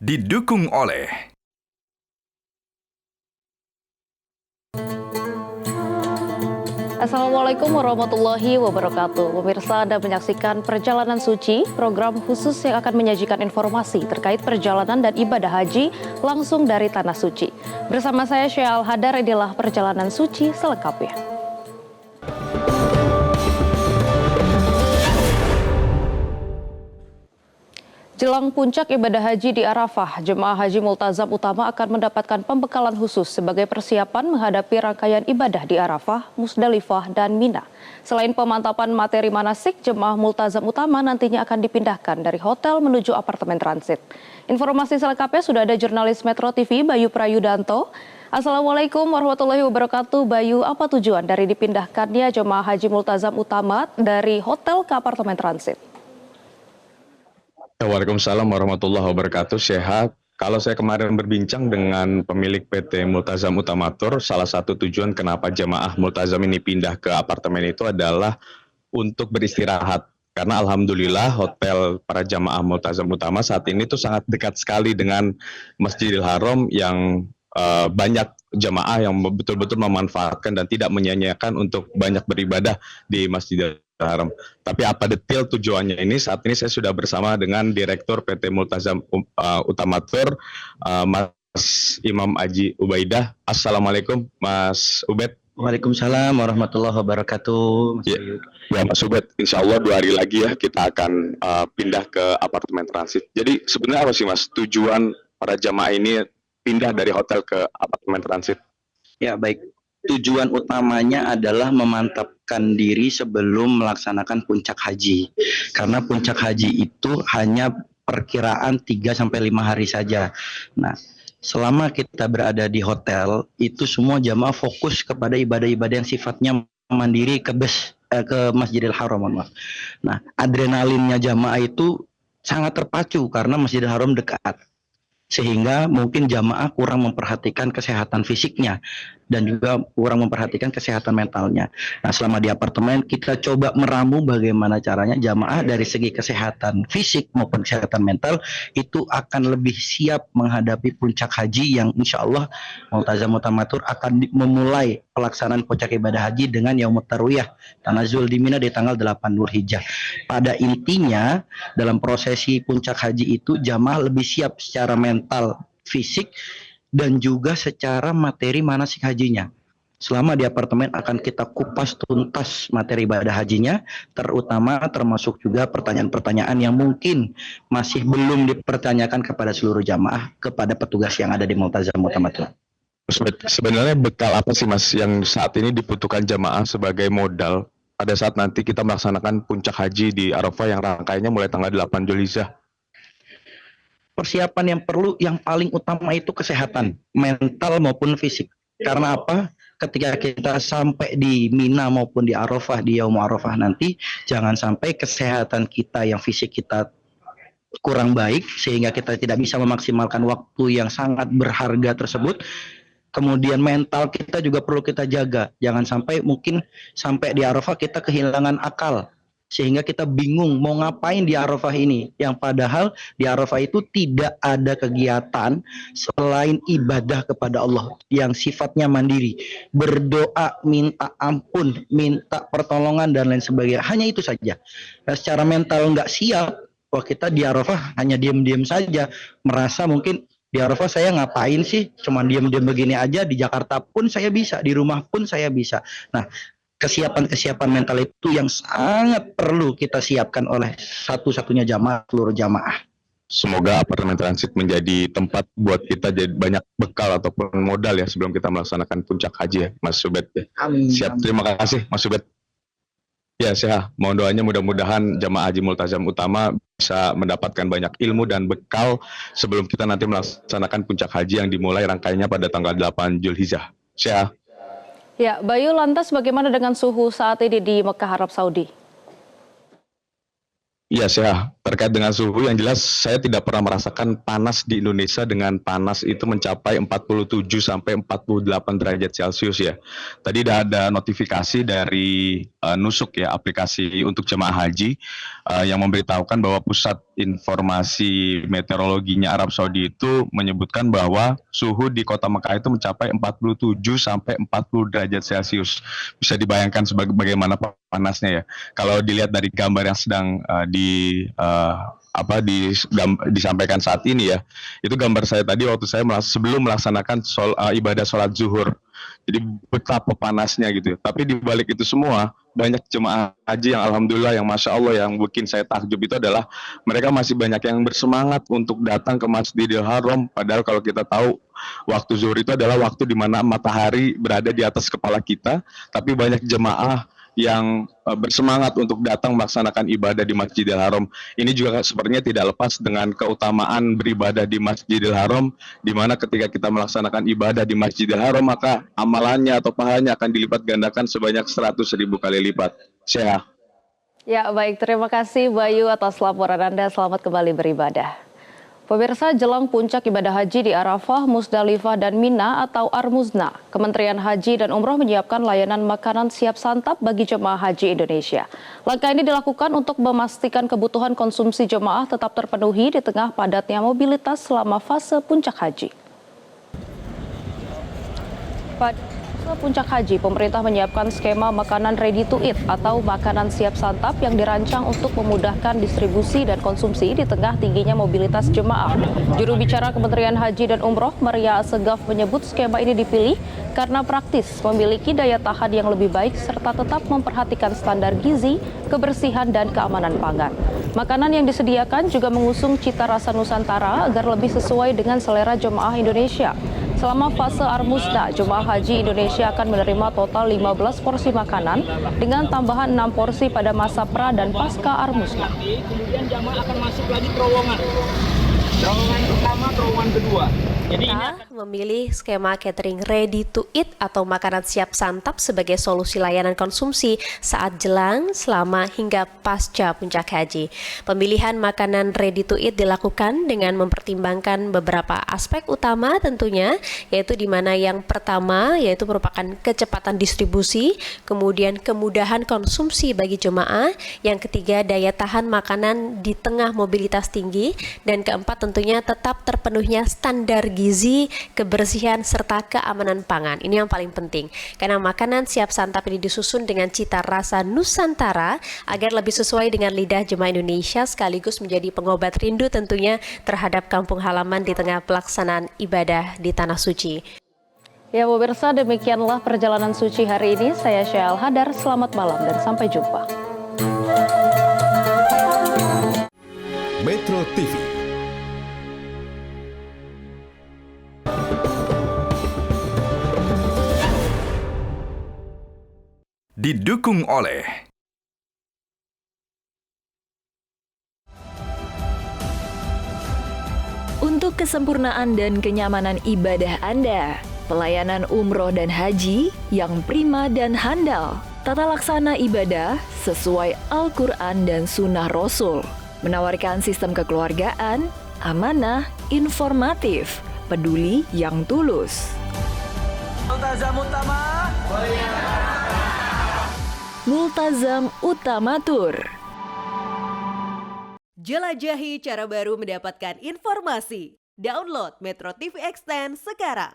didukung oleh Assalamualaikum warahmatullahi wabarakatuh. Pemirsa, Anda menyaksikan Perjalanan Suci, program khusus yang akan menyajikan informasi terkait perjalanan dan ibadah haji langsung dari Tanah Suci. Bersama saya Syekh Al-Hadar, inilah Perjalanan Suci selengkapnya. Jelang puncak ibadah haji di Arafah, jemaah haji multazam utama akan mendapatkan pembekalan khusus sebagai persiapan menghadapi rangkaian ibadah di Arafah, Musdalifah, dan Mina. Selain pemantapan materi manasik, jemaah multazam utama nantinya akan dipindahkan dari hotel menuju apartemen transit. Informasi selengkapnya sudah ada jurnalis Metro TV Bayu Prayudanto. Assalamualaikum warahmatullahi wabarakatuh. Bayu, apa tujuan dari dipindahkannya jemaah haji multazam utama dari hotel ke apartemen transit? Waalaikumsalam warahmatullahi wabarakatuh. Sehat. Kalau saya kemarin berbincang dengan pemilik PT Multazam Utamatur, salah satu tujuan kenapa jemaah Multazam ini pindah ke apartemen itu adalah untuk beristirahat. Karena alhamdulillah hotel para jemaah Multazam Utama saat ini tuh sangat dekat sekali dengan Masjidil Haram yang banyak jemaah yang betul-betul memanfaatkan dan tidak menyia-nyiakan untuk banyak beribadah di Masjidil Haram. Tapi apa detail tujuannya ini? Saat ini saya sudah bersama dengan Direktur PT Multazam Utamatur, Mas Imam Aji Ubaidah. Assalamualaikum, Mas Ubed. Waalaikumsalam warahmatullahi wabarakatuh. Ya, Mas Ubed, insya Allah 2 hari lagi ya kita akan pindah ke apartemen transit. Jadi sebenarnya apa sih Mas tujuan para jamaah ini pindah dari hotel ke apartemen transit? Ya, baik. Tujuan utamanya adalah memantapkan diri sebelum melaksanakan puncak haji. Karena puncak haji itu hanya perkiraan 3-5 hari saja. Nah, selama kita berada di hotel, itu semua jamaah fokus kepada ibadah-ibadah yang sifatnya mandiri ke Masjidil Haram. Nah, adrenalinnya jamaah itu sangat terpacu karena Masjidil Haram dekat. Sehingga mungkin jamaah kurang memperhatikan kesehatan fisiknya dan juga kurang memperhatikan kesehatan mentalnya. Nah, selama di apartemen kita coba meramu bagaimana caranya jamaah dari segi kesehatan fisik maupun kesehatan mental itu akan lebih siap menghadapi puncak haji yang insya Allah Multazam Utamatur akan memulai pelaksanaan puncak ibadah haji dengan Yaumut Tarwiyah Tanazul di Mina di tanggal 8 Dzulhijjah. Pada intinya dalam prosesi puncak haji itu jamaah lebih siap secara mental, fisik, dan juga secara materi manasik hajinya. Selama di apartemen akan kita kupas tuntas materi ibadah hajinya, termasuk juga pertanyaan-pertanyaan yang mungkin masih belum dipertanyakan kepada seluruh jamaah, kepada petugas yang ada di Multazam Utamatur. Sebenarnya bekal apa sih Mas yang saat ini dibutuhkan jamaah sebagai modal pada saat nanti kita melaksanakan puncak haji di Arafah yang rangkaiannya mulai tanggal 8 Dzulhijjah? Persiapan yang perlu, yang paling utama itu kesehatan mental maupun fisik. Karena apa? Ketika kita sampai di Mina maupun di Arafah, di Yaum Arafah nanti, jangan sampai kesehatan kita yang fisik kita kurang baik sehingga kita tidak bisa memaksimalkan waktu yang sangat berharga tersebut. Kemudian mental kita juga perlu kita jaga. Jangan sampai mungkin sampai di Arafah kita kehilangan akal sehingga kita bingung mau ngapain di Arafah ini, yang padahal di Arafah itu tidak ada kegiatan selain ibadah kepada Allah yang sifatnya mandiri, berdoa, minta ampun, minta pertolongan dan lain sebagainya, hanya itu saja. Nah, secara mental nggak siap, wah kita di Arafah hanya diam-diam saja, merasa mungkin di Arafah saya ngapain sih, cuma diam-diam begini aja, di Jakarta pun saya bisa, di rumah pun saya bisa. Nah, kesiapan mental itu yang sangat perlu kita siapkan oleh satu-satunya jamaah, seluruh jamaah. Semoga apartemen transit menjadi tempat buat kita jadi banyak bekal ataupun modal ya sebelum kita melaksanakan puncak haji ya, Mas Ubed. Amin. Siap, terima kasih Mas Ubed. Ya, saya mohon doanya mudah-mudahan jamaah haji multazam utama bisa mendapatkan banyak ilmu dan bekal sebelum kita nanti melaksanakan puncak haji yang dimulai rangkaiannya pada tanggal 8 Dzulhijjah. Saya Ya, Bayu, lantas bagaimana dengan suhu saat ini di Mekah, Arab Saudi? Iya, saya Terkait dengan suhu, yang jelas saya tidak pernah merasakan panas di Indonesia dengan panas itu mencapai 47 sampai 48 derajat Celcius ya. Tadi ada notifikasi dari Nusuk ya, aplikasi untuk jemaah haji yang memberitahukan bahwa pusat informasi meteorologinya Arab Saudi itu menyebutkan bahwa suhu di kota Mekah itu mencapai 47 sampai 40 derajat Celcius. Bisa dibayangkan bagaimana panasnya ya. Kalau dilihat dari gambar yang sedang disampaikan saat ini ya, itu gambar saya tadi waktu saya sebelum melaksanakan ibadah sholat zuhur. Jadi betapa panasnya gitu. Tapi di balik itu semua banyak jemaah haji yang alhamdulillah, yang masya Allah, yang bikin saya takjub itu adalah mereka masih banyak yang bersemangat untuk datang ke Masjidil Haram. Padahal kalau kita tahu waktu zuhur itu adalah waktu di mana matahari berada di atas kepala kita, tapi banyak jemaah yang bersemangat untuk datang melaksanakan ibadah di Masjidil Haram. Ini juga sepertinya tidak lepas dengan keutamaan beribadah di Masjidil Haram, di mana ketika kita melaksanakan ibadah di Masjidil Haram, maka amalannya atau pahalanya akan dilipat gandakan sebanyak 100.000 kali lipat. Syekh. Ya, baik. Terima kasih Bayu atas laporan Anda. Selamat kembali beribadah. Pemirsa, jelang puncak ibadah haji di Arafah, Musdalifah, dan Mina atau Armuzna, Kementerian Haji dan Umroh menyiapkan layanan makanan siap santap bagi jemaah haji Indonesia. Langkah ini dilakukan untuk memastikan kebutuhan konsumsi jemaah tetap terpenuhi di tengah padatnya mobilitas selama fase puncak haji. Pada puncak haji, pemerintah menyiapkan skema makanan ready to eat atau makanan siap santap yang dirancang untuk memudahkan distribusi dan konsumsi di tengah tingginya mobilitas jemaah. Juru bicara Kementerian Haji dan Umroh, Maria Segaf, menyebut skema ini dipilih karena praktis, memiliki daya tahan yang lebih baik, serta tetap memperhatikan standar gizi, kebersihan, dan keamanan pangan. Makanan yang disediakan juga mengusung cita rasa Nusantara agar lebih sesuai dengan selera jemaah Indonesia. Selama fase Armuzna, jemaah haji Indonesia akan menerima total 15 porsi makanan dengan tambahan 6 porsi pada masa pra dan pasca Armuzna. Kemudian jemaah akan masuk lagi terowongan pertama, terowongan kedua. Jadi kita memilih skema catering ready to eat atau makanan siap santap sebagai solusi layanan konsumsi saat jelang, selama, hingga pasca puncak haji. Pemilihan makanan ready to eat dilakukan dengan mempertimbangkan beberapa aspek utama tentunya, yaitu di mana yang pertama yaitu merupakan kecepatan distribusi, kemudian kemudahan konsumsi bagi jemaah, yang ketiga daya tahan makanan di tengah mobilitas tinggi, dan keempat tentunya tetap terpenuhnya standar gizi, kebersihan, serta keamanan pangan. Ini yang paling penting, karena makanan siap santap ini disusun dengan cita rasa Nusantara agar lebih sesuai dengan lidah jemaah Indonesia, sekaligus menjadi pengobat rindu tentunya terhadap kampung halaman di tengah pelaksanaan ibadah di Tanah Suci. Ya pemirsa, demikianlah perjalanan suci hari ini. Saya Syahal Hadar, selamat malam dan sampai jumpa. Metro TV. Didukung oleh untuk kesempurnaan dan kenyamanan ibadah Anda, pelayanan umroh dan haji yang prima dan handal, tata laksana ibadah sesuai Al-Quran dan Sunnah Rasul, menawarkan sistem kekeluargaan, amanah, informatif, peduli yang tulus. Multazam Utamatur. Jelajahi cara baru mendapatkan informasi. Download Metro TV Extend sekarang.